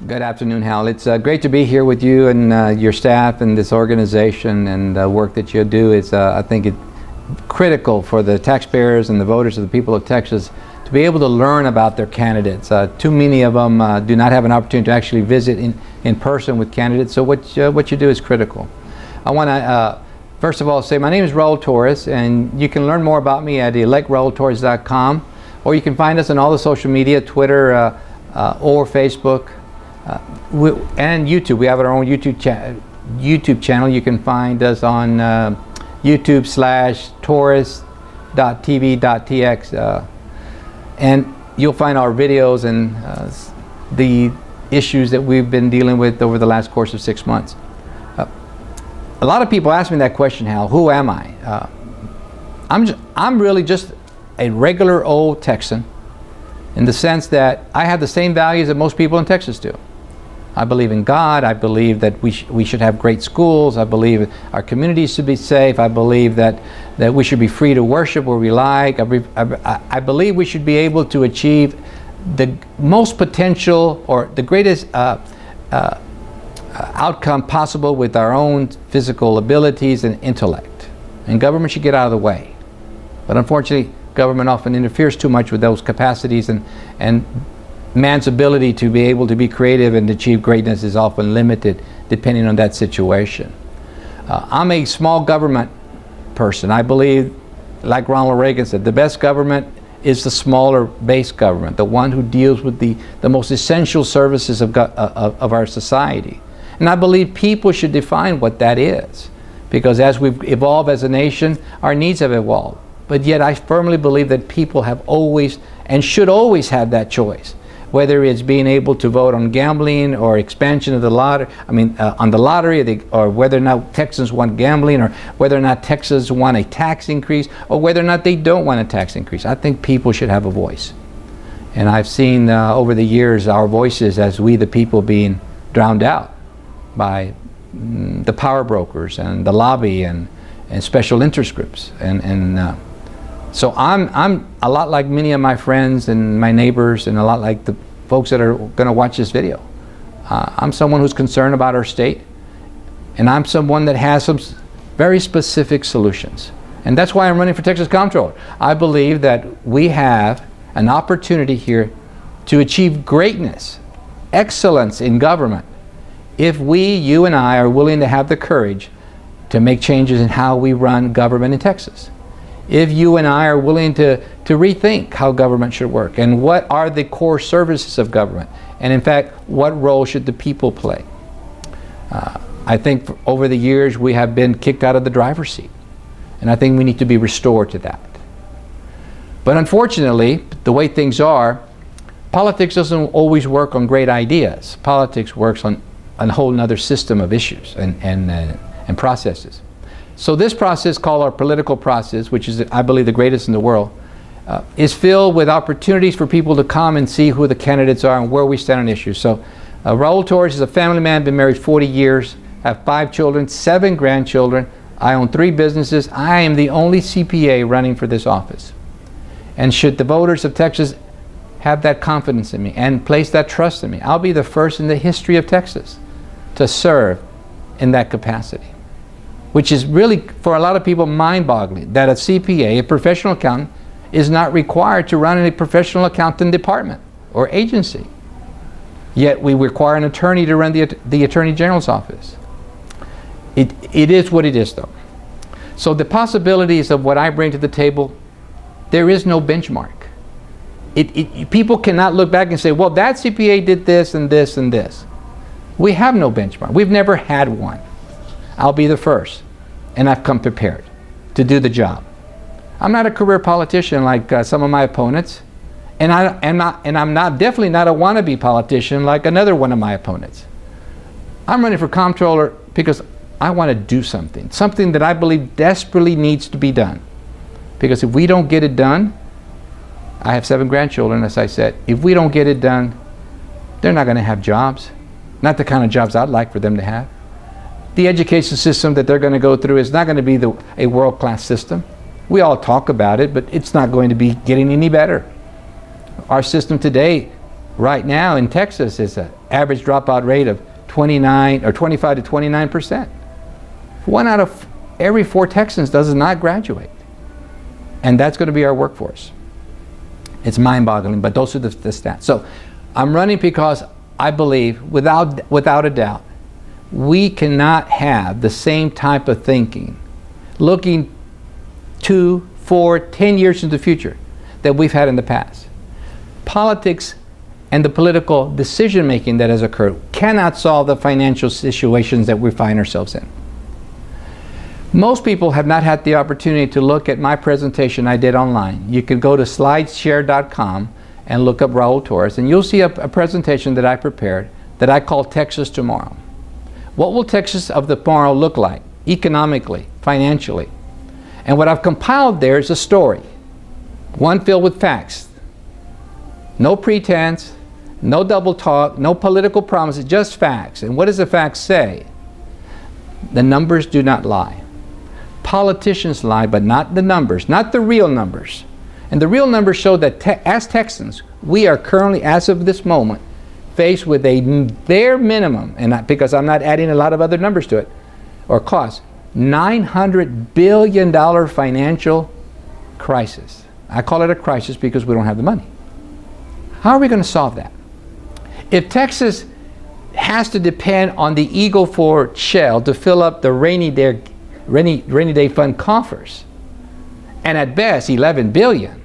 Good afternoon, Hal. It's great to be here with you and your staff and this organization, and the work that you do is, I think, critical for the taxpayers and the voters of the people of Texas to be able to learn about their candidates. Too many of them do not have an opportunity to actually visit in person with candidates, so what you do is critical. I want to first of all say my name is Raul Torres, and you can learn more about me at electraultorres.com, or you can find us on all the social media, Twitter or Facebook. And YouTube. We have our own YouTube channel. You can find us on YouTube/torres.tv.tx, and you'll find our videos and the issues that we've been dealing with over the last course of 6 months. A lot of people ask me that question, Hal. Who am I? I'm really just a regular old Texan, in the sense that I have the same values that most people in Texas do. I believe in God. I believe that we should have great schools. I believe our communities should be safe. I believe that we should be free to worship where we like. I believe we should be able to achieve the most potential or the greatest outcome possible with our own physical abilities and intellect. And government should get out of the way. But unfortunately, government often interferes too much with those capacities, and man's ability to be able to be creative and achieve greatness is often limited depending on that situation. I'm a small government person. I believe, like Ronald Reagan said, the best government is the smaller base government, the one who deals with the most essential services of our society. And I believe people should define what that is, because as we've evolved as a nation, our needs have evolved. But yet I firmly believe that people have always and should always have that choice, whether it's being able to vote on gambling or expansion of the lottery, on the lottery, or whether or not Texans want gambling, or whether or not Texans want a tax increase, or whether or not they don't want a tax increase. I think people should have a voice. And I've seen over the years our voices as we the people being drowned out by the power brokers and the lobby and special interest groups. So I'm a lot like many of my friends and my neighbors, and a lot like the folks that are going to watch this video. I'm someone who's concerned about our state, and I'm someone that has some very specific solutions. And that's why I'm running for Texas Comptroller. I believe that we have an opportunity here to achieve greatness, excellence in government, if we, you and I, are willing to have the courage to make changes in how we run government in Texas. If you and I are willing to rethink how government should work, and what are the core services of government, and in fact, what role should the people play. I think over the years we have been kicked out of the driver's seat, and I think we need to be restored to that. But unfortunately, the way things are, politics doesn't always work on great ideas. Politics works on a whole nother system of issues and processes. So this process, called our political process, which is, I believe, the greatest in the world, is filled with opportunities for people to come and see who the candidates are and where we stand on issues. So Raul Torres is a family man, been married 40 years, have 5 children, 7 grandchildren. I own 3 businesses. I am the only CPA running for this office. And should the voters of Texas have that confidence in me and place that trust in me, I'll be the first in the history of Texas to serve in that capacity. Which is really, for a lot of people, mind-boggling, that a CPA, a professional accountant, is not required to run a professional accountant department or agency. Yet we require an attorney to run the Attorney General's office. It is what it is, though. So the possibilities of what I bring to the table, there is no benchmark. People cannot look back and say, well, that CPA did this and this and this. We have no benchmark. We've never had one. I'll be the first, and I've come prepared to do the job. I'm not a career politician like some of my opponents, and I'm definitely not a wannabe politician like another one of my opponents. I'm running for comptroller because I want to do something that I believe desperately needs to be done. Because if we don't get it done, I have 7 grandchildren, as I said. If we don't get it done, they're not going to have jobs, not the kind of jobs I'd like for them to have. The education system that they're going to go through is not going to be a world-class system. We all talk about it, but it's not going to be getting any better. Our system today Right now in Texas, it's an average dropout rate of 29 or 25 to 29%. 1 out of every 4 Texans does not graduate. And that's going to be our workforce. It's mind-boggling, but those are the stats. So I'm running because I believe, without a doubt, we cannot have the same type of thinking, looking 2, 4, 10 years into the future, that we've had in the past. Politics and the political decision-making that has occurred cannot solve the financial situations that we find ourselves in. Most people have not had the opportunity to look at my presentation I did online. You can go to slideshare.com and look up Raul Torres, and you'll see a presentation that I prepared that I call Texas Tomorrow. What will Texas of the tomorrow look like, economically, financially? And what I've compiled there is a story, one filled with facts. No pretense, no double talk, no political promises, just facts. And what does the facts say? The numbers do not lie. Politicians lie, but not the numbers, not the real numbers. And the real numbers show that as Texans, we are currently, as of this moment, faced with a bare minimum, and because I'm not adding a lot of other numbers to it, or costs, $900 billion financial crisis. I call it a crisis because we don't have the money. How are we going to solve that? If Texas has to depend on the Eagle Ford shale to fill up the rainy day fund coffers, and at best 11 billion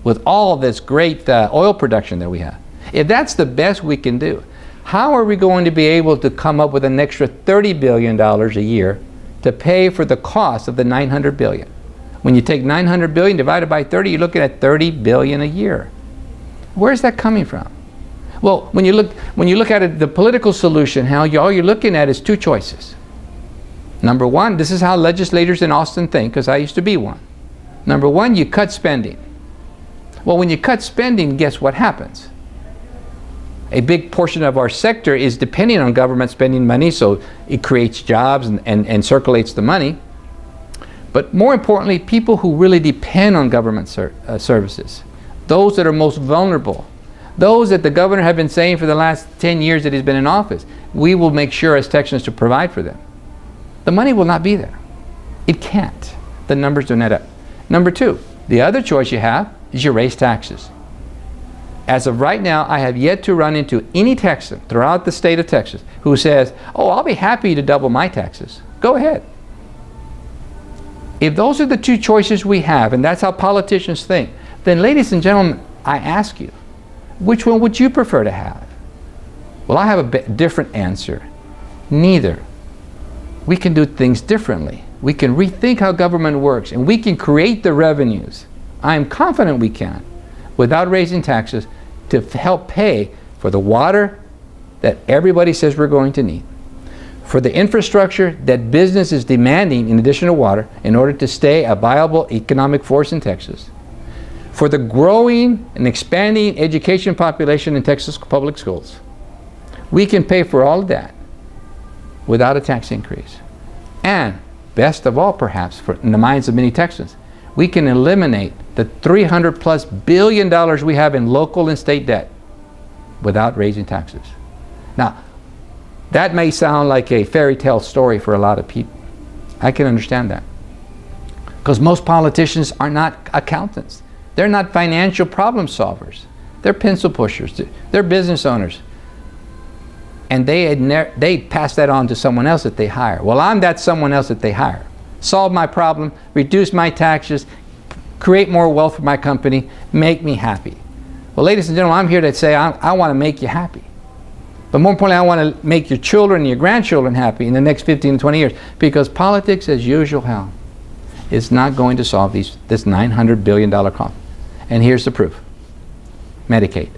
with all this great oil production that we have, if that's the best we can do, how are we going to be able to come up with an extra $30 billion a year to pay for the cost of the $900 billion? When you take $900 billion divided by 30, you're looking at $30 billion a year. Where's that coming from? Well, when you look at it, the political solution, all you're looking at is 2 choices. Number one, this is how legislators in Austin think, because I used to be one. Number one, you cut spending. Well, when you cut spending, guess what happens? A big portion of our sector is depending on government spending money, so it creates jobs and circulates the money. But more importantly, people who really depend on government services, those that are most vulnerable, those that the governor have been saying for the last 10 years that he's been in office, we will make sure as Texans to provide for them. The money will not be there. It can't. The numbers don't add up. Number 2, the other choice you have is you raise taxes. As of right now, I have yet to run into any Texan throughout the state of Texas who says, oh, I'll be happy to double my taxes. Go ahead. If those are the 2 choices we have, and that's how politicians think, then ladies and gentlemen, I ask you, which one would you prefer to have? Well, I have a different answer. Neither. We can do things differently. We can rethink how government works, and we can create the revenues. I am confident we can, without raising taxes, to help pay for the water that everybody says we're going to need, for the infrastructure that business is demanding in addition to water in order to stay a viable economic force in Texas, for the growing and expanding education population in Texas public schools. We can pay for all of that without a tax increase. And best of all, perhaps, in the minds of many Texans, we can eliminate the $300+ billion we have in local and state debt without raising taxes. Now, that may sound like a fairy tale story for a lot of people. I can understand that. Because most politicians are not accountants. They're not financial problem solvers. They're pencil pushers. They're business owners. And they pass that on to someone else that they hire. Well, I'm that someone else that they hire. Solve my problem, reduce my taxes, create more wealth for my company, make me happy. Well, ladies and gentlemen, I'm here to say I want to make you happy. But more importantly, I want to make your children and your grandchildren happy in the next 15 to 20 years. Because politics, as usual, Hal, is not going to solve this $900 billion cost. And here's the proof. Medicaid.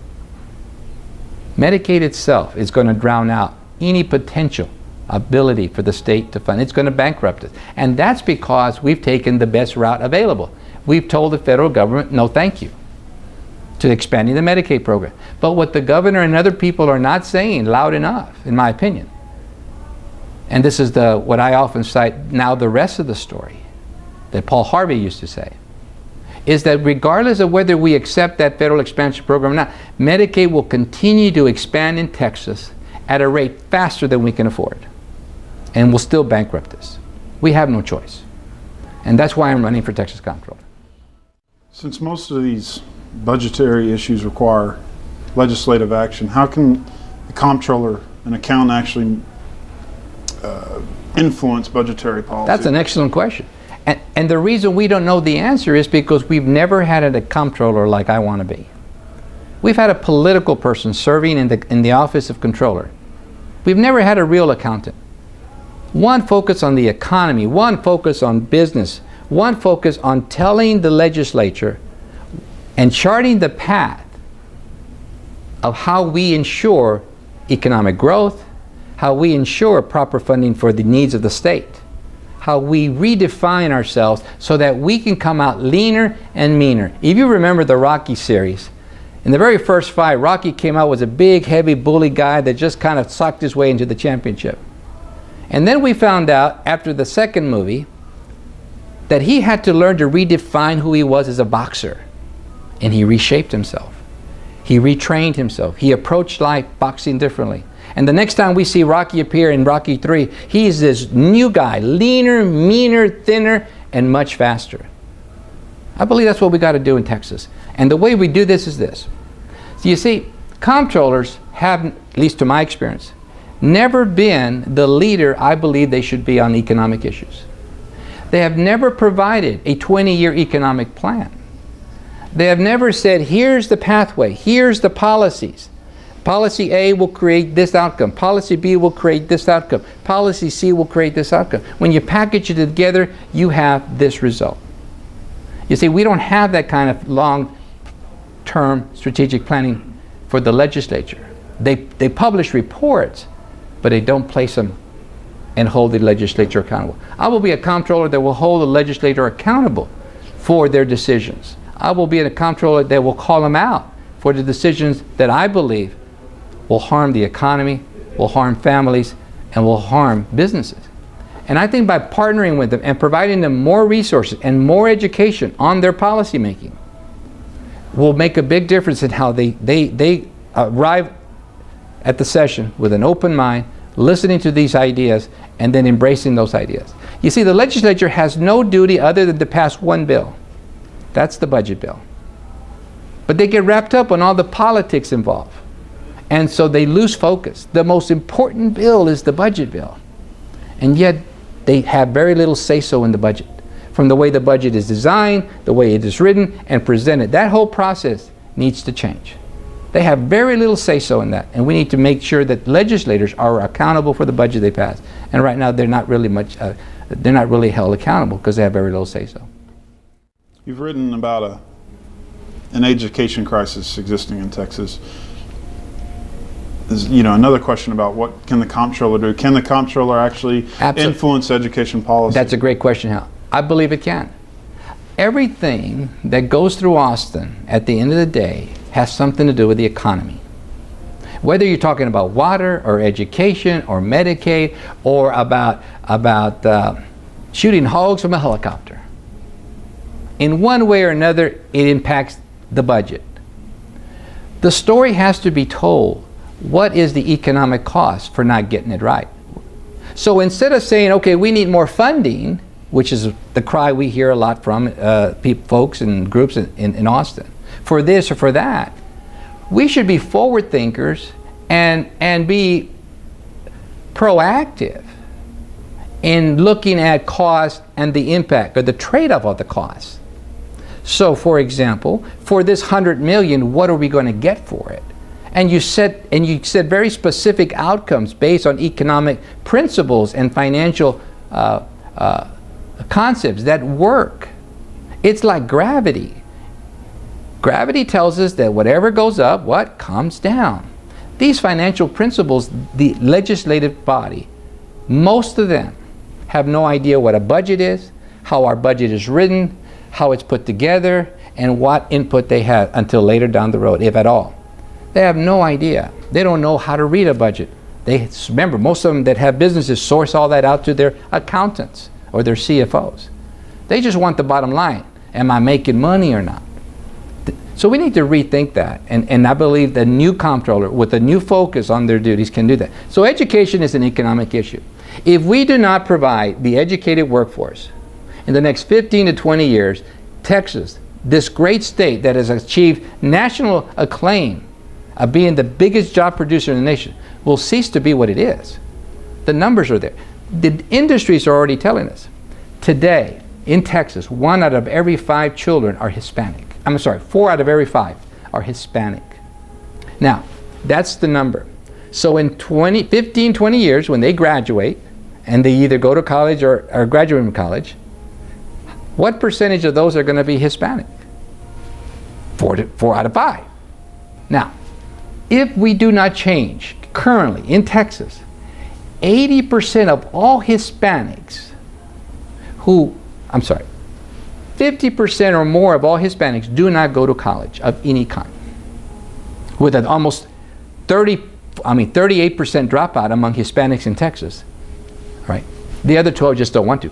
Medicaid itself is going to drown out any potential ability for the state to fund. It's going to bankrupt us. And that's because we've taken the best route available. We've told the federal government, no thank you, to expanding the Medicaid program. But what the governor and other people are not saying loud enough, in my opinion, and this is what I often cite now, the rest of the story that Paul Harvey used to say, is that regardless of whether we accept that federal expansion program or not, Medicaid will continue to expand in Texas at a rate faster than we can afford, and will still bankrupt us. We have no choice. And that's why I'm running for Texas Comptroller. Since most of these budgetary issues require legislative action, how can the comptroller, an accountant, actually influence budgetary policy? That's an excellent question. And the reason we don't know the answer is because we've never had a comptroller like I want to be. We've had a political person serving in the office of controller. We've never had a real accountant. One focus on the economy, one focus on business, one focus on telling the legislature and charting the path of how we ensure economic growth, how we ensure proper funding for the needs of the state, how we redefine ourselves so that we can come out leaner and meaner. If you remember the Rocky series, in the very first fight, Rocky came out as a big, heavy, bully guy that just kind of sucked his way into the championship. And then we found out after the second movie that he had to learn to redefine who he was as a boxer. And he reshaped himself. He retrained himself. He approached life boxing differently. And the next time we see Rocky appear in Rocky 3, he's this new guy, leaner, meaner, thinner, and much faster. I believe that's what we got to do in Texas. And the way we do this is this. So you see, comptrollers have, at least to my experience, never been the leader I believe they should be on economic issues. They have never provided a 20-year economic plan. They have never said, here's the pathway, here's the policies. Policy A will create this outcome. Policy B will create this outcome. Policy C will create this outcome. When you package it together, you have this result. You see, we don't have that kind of long-term strategic planning for the legislature. They publish reports, but they don't place them and hold the legislature accountable. I will be a comptroller that will hold the legislator accountable for their decisions. I will be a comptroller that will call them out for the decisions that I believe will harm the economy, will harm families, and will harm businesses. And I think by partnering with them and providing them more resources and more education on their policy making will make a big difference in how they arrive at the session with an open mind, listening to these ideas, and then embracing those ideas. You see, the legislature has no duty other than to pass one bill. That's the budget bill. But they get wrapped up on all the politics involved. And so they lose focus. The most important bill is the budget bill. And yet they have very little say-so in the budget. From the way the budget is designed, the way it is written and presented. That whole process needs to change. They have very little say-so in that. And we need to make sure that legislators are accountable for the budget they pass. And right now they're not really held accountable because they have very little say-so. You've written about an education crisis existing in Texas. Is, another question about what can the comptroller do? Can the comptroller actually influence education policy? That's a great question, Hal. I believe it can. Everything that goes through Austin at the end of the day has something to do with the economy. Whether you're talking about water or education or Medicaid or about shooting hogs from a helicopter. In one way or another, it impacts the budget. The story has to be told. What is the economic cost for not getting it right? So instead of saying, okay, we need more funding, which is the cry we hear a lot from folks and groups in Austin, for this or for that, we should be forward thinkers and be proactive in looking at cost and the impact or the trade-off of the cost. So for example, for this $100 million, what are we going to get for it? And you set very specific outcomes based on economic principles and financial concepts that work. It's like gravity. Gravity tells us that whatever goes up, what comes down. These financial principles, the legislative body, most of them have no idea what a budget is, how our budget is written, how it's put together, and what input they have until later down the road, if at all. They have no idea. They don't know how to read a budget. Remember, most of them that have businesses source all that out to their accountants or their CFOs. They just want the bottom line. Am I making money or not? So we need to rethink that, and I believe the new comptroller with a new focus on their duties can do that. So education is an economic issue. If we do not provide the educated workforce in the next 15 to 20 years, Texas, this great state that has achieved national acclaim of being the biggest job producer in the nation, will cease to be what it is. The numbers are there. The industries are already telling us. Today, in Texas, 1 out of every 5 children are Hispanic. I'm sorry, 4 out of every 5 are Hispanic. Now, that's the number. So in 15, 20 years, when they graduate, and they either go to college or graduate from college, what percentage of those are going to be Hispanic? 4 out of 5. Now, if we do not change, currently in Texas, 80% of all Hispanics 50% or more of all Hispanics do not go to college of any kind, with an almost 38% dropout among Hispanics in Texas, right? The other 12 just don't want to.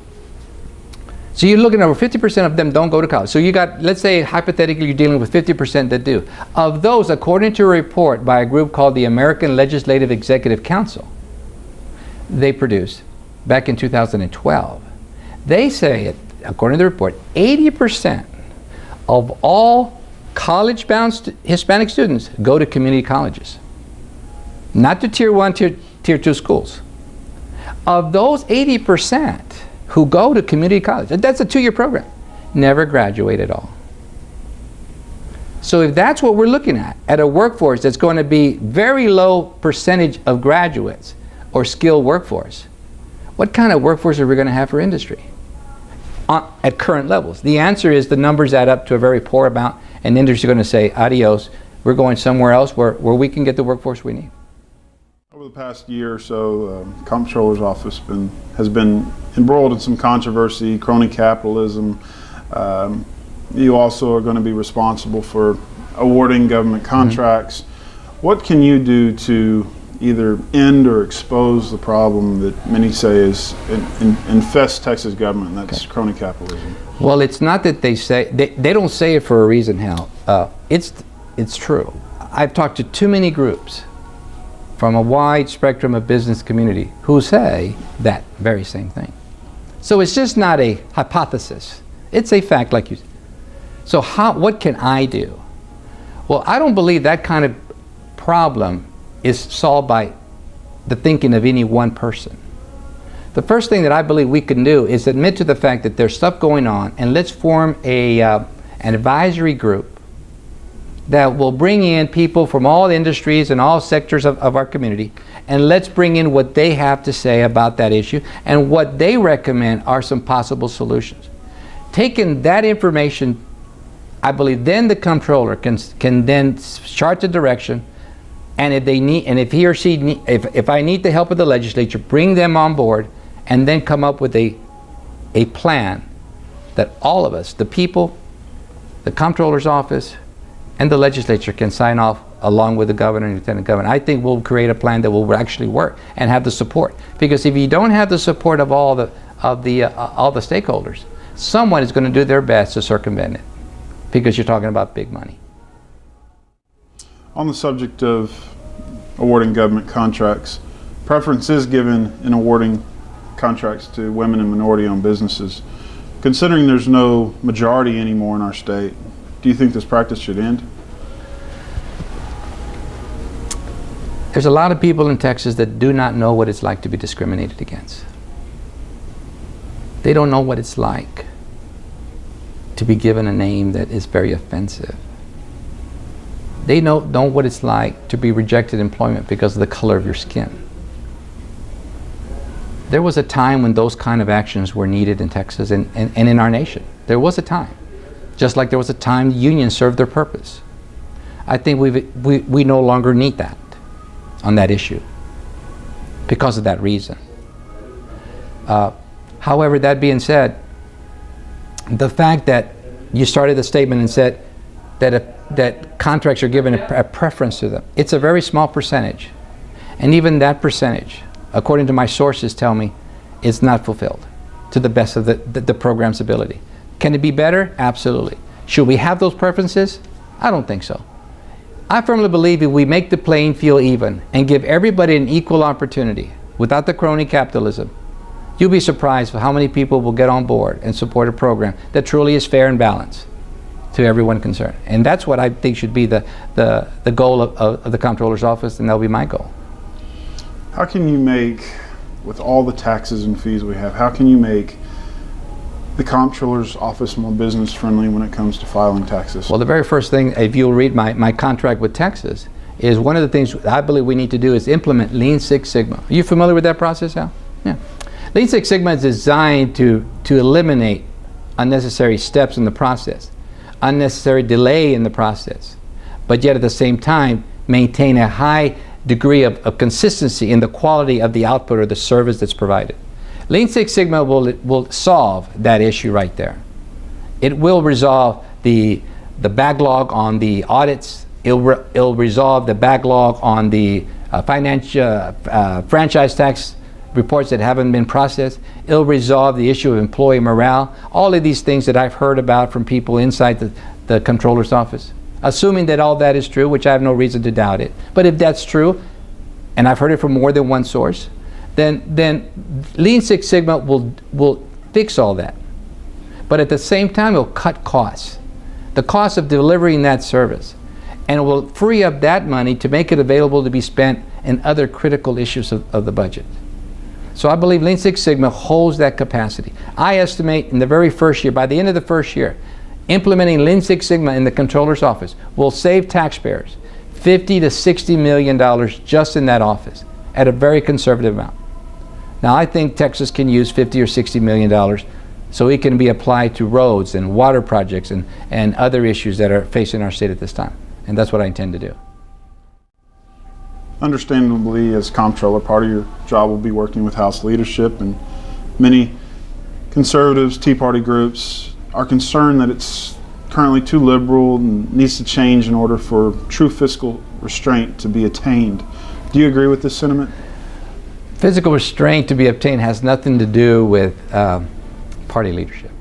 So you're looking at over 50% of them don't go to college. So you got, let's say hypothetically you're dealing with 50% that do. Of those, according to a report by a group called the American Legislative Executive Council, they produced back in 2012, they say, according to the report, 80% of all college-bound Hispanic students go to community colleges, not to tier 1, tier 2 schools. Of those 80% who go to community college, that's a 2-year program, never graduate at all. So if that's what we're looking at a workforce that's going to be very low percentage of graduates or skilled workforce, what kind of workforce are we going to have for industry at current levels? The answer is the numbers add up to a very poor amount, and industry is going to say, adios, we're going somewhere else where we can get the workforce we need. Over the past year or so, Comptroller's office has been embroiled in some controversy, crony capitalism. You also are going to be responsible for awarding government contracts. What can you do to either end or expose the problem that many say is infests Texas government, and that's crony capitalism? Well, it's not that they say, they don't say it for a reason, Hal. It's true. I've talked to too many groups from a wide spectrum of business community who say that very same thing. So it's just not a hypothesis. It's a fact, like you said. So what can I do? Well, I don't believe that kind of problem is solved by the thinking of any one person. The first thing that I believe we can do is admit to the fact that there's stuff going on, and let's form an advisory group that will bring in people from all industries and all sectors of our community, and let's bring in what they have to say about that issue and what they recommend are some possible solutions. Taking that information, I believe then the comptroller can then chart the direction, and if he or she if I need the help of the legislature, bring them on board, and then come up with a plan that all of us, the people, the comptroller's office, and the legislature can sign off along with the governor and lieutenant governor. I think we'll create a plan that will actually work and have the support. Because if you don't have the support of all the stakeholders, someone is going to do their best to circumvent it, because you're talking about big money. On the subject of awarding government contracts, preference is given in awarding contracts to women and minority-owned businesses. Considering there's no majority anymore in our state, do you think this practice should end? There's a lot of people in Texas that do not know what it's like to be discriminated against. They don't know what it's like to be given a name that is very offensive. They don't know what it's like to be rejected employment because of the color of your skin. There was a time when those kind of actions were needed in Texas and in our nation. There was a time. Just like there was a time unions served their purpose. I think we no longer need that on that issue because of that reason. However, that being said, the fact that you started the statement and said that contracts are given a preference to them, it's a very small percentage. And even that percentage, according to my sources, tell me it's not fulfilled to the best of the program's ability. Can it be better? Absolutely. Should we have those preferences? I don't think so. I firmly believe if we make the playing field even and give everybody an equal opportunity without the crony capitalism, you'll be surprised how many people will get on board and support a program that truly is fair and balanced to everyone concerned. And that's what I think should be the goal of the Comptroller's office, and that'll be my goal. How can you make, with all the taxes and fees we have, how can you make the Comptroller's office more business friendly when it comes to filing taxes? Well, the very first thing, if you'll read my contract with Texas, is one of the things I believe we need to do is implement Lean Six Sigma. Are you familiar with that process, Hal? Yeah. Lean Six Sigma is designed to eliminate unnecessary steps in the process, unnecessary delay in the process, but yet at the same time maintain a high degree of consistency in the quality of the output or the service that's provided. Lean Six Sigma will solve that issue right there. It will resolve the backlog on the audits. It'll resolve the backlog on the franchise tax reports that haven't been processed. It'll resolve the issue of employee morale. All of these things that I've heard about from people inside the Comptroller's office. Assuming that all that is true, which I have no reason to doubt it. But if that's true, and I've heard it from more than one source, then Lean Six Sigma will fix all that. But at the same time, it'll cut costs. The cost of delivering that service. And it will free up that money to make it available to be spent in other critical issues of the budget. So I believe Lean Six Sigma holds that capacity. I estimate in the very first year, by the end of the first year, implementing Lean Six Sigma in the Comptroller's office will save taxpayers $50 to $60 million just in that office at a very conservative amount. Now I think Texas can use $50 or $60 million so it can be applied to roads and water projects and other issues that are facing our state at this time. And that's what I intend to do. Understandably, as Comptroller, part of your job will be working with House leadership, and many conservatives, Tea Party groups are concerned that it's currently too liberal and needs to change in order for true fiscal restraint to be attained. Do you agree with this sentiment? Fiscal restraint to be obtained has nothing to do with party leadership.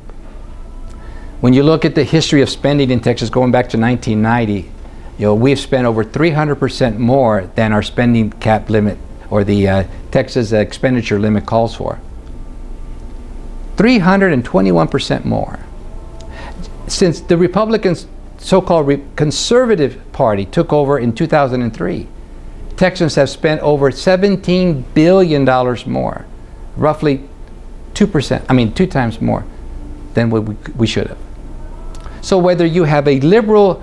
When you look at the history of spending in Texas going back to 1990, we've spent over 300% more than our spending cap limit or the Texas expenditure limit calls for. 321% more. Since the Republicans' so-called conservative party took over in 2003, Texans have spent over $17 billion more, roughly 2 times more than what we should have. So whether you have a liberal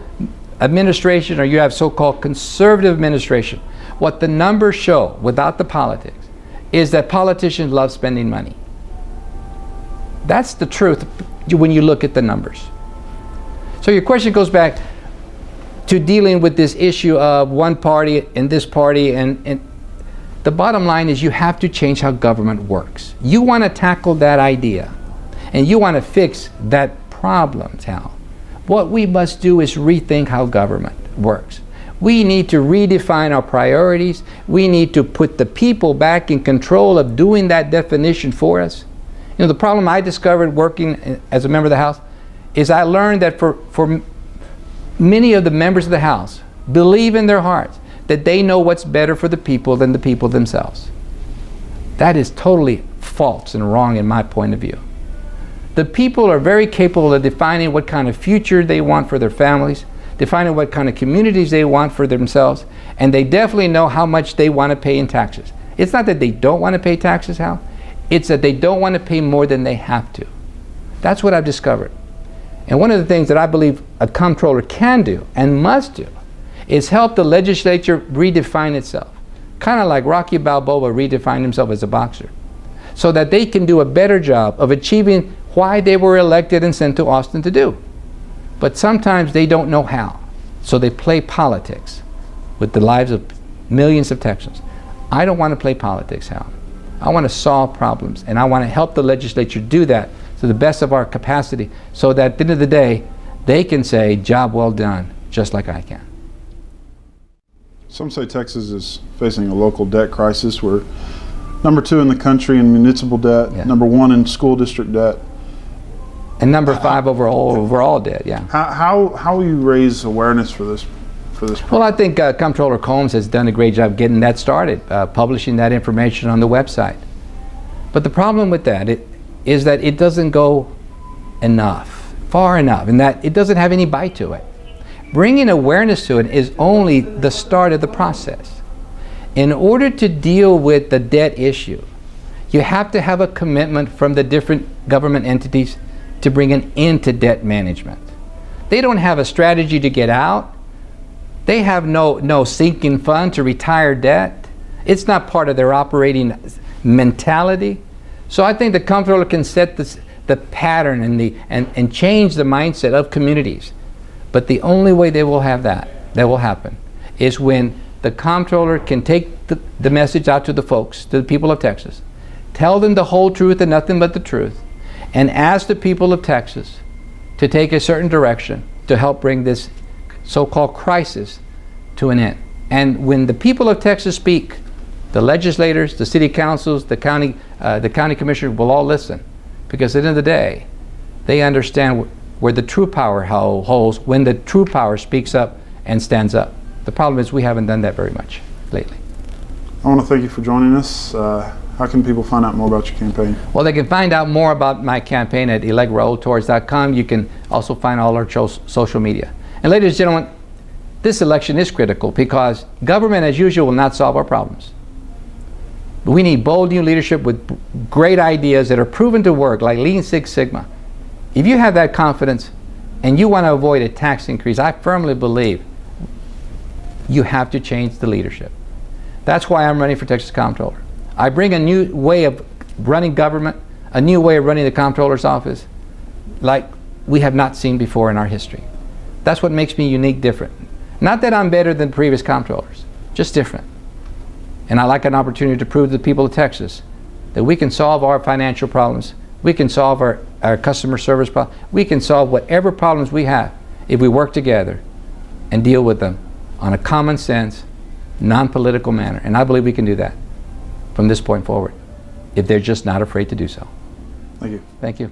administration or you have so-called conservative administration, what the numbers show without the politics is that politicians love spending money. That's the truth when you look at the numbers. So your question goes back to dealing with this issue of one party and this party, and the bottom line is you have to change how government works. You want to tackle that idea and you want to fix that problem, Hal. What we must do is rethink how government works. We need to redefine our priorities. We need to put the people back in control of doing that definition for us. The problem I discovered working as a member of the House is I learned that for many of the members of the House believe in their hearts that they know what's better for the people than the people themselves. That is totally false and wrong in my point of view. The people are very capable of defining what kind of future they want for their families, defining what kind of communities they want for themselves, and they definitely know how much they want to pay in taxes. It's not that they don't want to pay taxes, Hal. It's that they don't want to pay more than they have to. That's what I've discovered. And one of the things that I believe a comptroller can do and must do is help the legislature redefine itself. Kind of like Rocky Balboa redefined himself as a boxer. So that they can do a better job of achieving why they were elected and sent to Austin to do. But sometimes they don't know how. So they play politics with the lives of millions of Texans. I don't want to play politics, Hal. I want to solve problems, and I want to help the legislature do that to the best of our capacity so that at the end of the day, they can say, job well done, just like I can. Some say Texas is facing a local debt crisis. We're number 2 in the country in municipal debt, Yeah. number 1 in school district debt. And number 5 overall debt, yeah. How will you raise awareness for this Well, I think Comptroller Combs has done a great job getting that started, publishing that information on the website. But the problem with that is that it doesn't go far enough, and that it doesn't have any bite to it. Bringing awareness to it is only the start of the process. In order to deal with the debt issue, you have to have a commitment from the different government entities to bring an end to debt management. They don't have a strategy to get out. They have no sinking fund to retire debt. It's not part of their operating mentality. So I think the comptroller can set the pattern and change the mindset of communities. But the only way that will happen, is when the comptroller can take the message out to the folks, to the people of Texas, tell them the whole truth and nothing but the truth, and ask the people of Texas to take a certain direction to help bring this so-called crisis to an end. And when the people of Texas speak, the legislators, the city councils, the county commissioners will all listen, because at the end of the day, they understand where the true power holds when the true power speaks up and stands up. The problem is we haven't done that very much lately. I want to thank you for joining us. How can people find out more about your campaign? Well, they can find out more about my campaign at electraultorres.com. You can also find all our social media. And ladies and gentlemen, this election is critical because government as usual will not solve our problems. We need bold new leadership with great ideas that are proven to work, like Lean Six Sigma. If you have that confidence and you want to avoid a tax increase, I firmly believe you have to change the leadership. That's why I'm running for Texas Comptroller. I bring a new way of running government, a new way of running the Comptroller's office like we have not seen before in our history. That's what makes me unique, different. Not that I'm better than previous comptrollers, just different. And I like an opportunity to prove to the people of Texas that we can solve our financial problems, we can solve our customer service problems, we can solve whatever problems we have if we work together and deal with them on a common sense, non-political manner. And I believe we can do that from this point forward, if they're just not afraid to do so. Thank you. Thank you.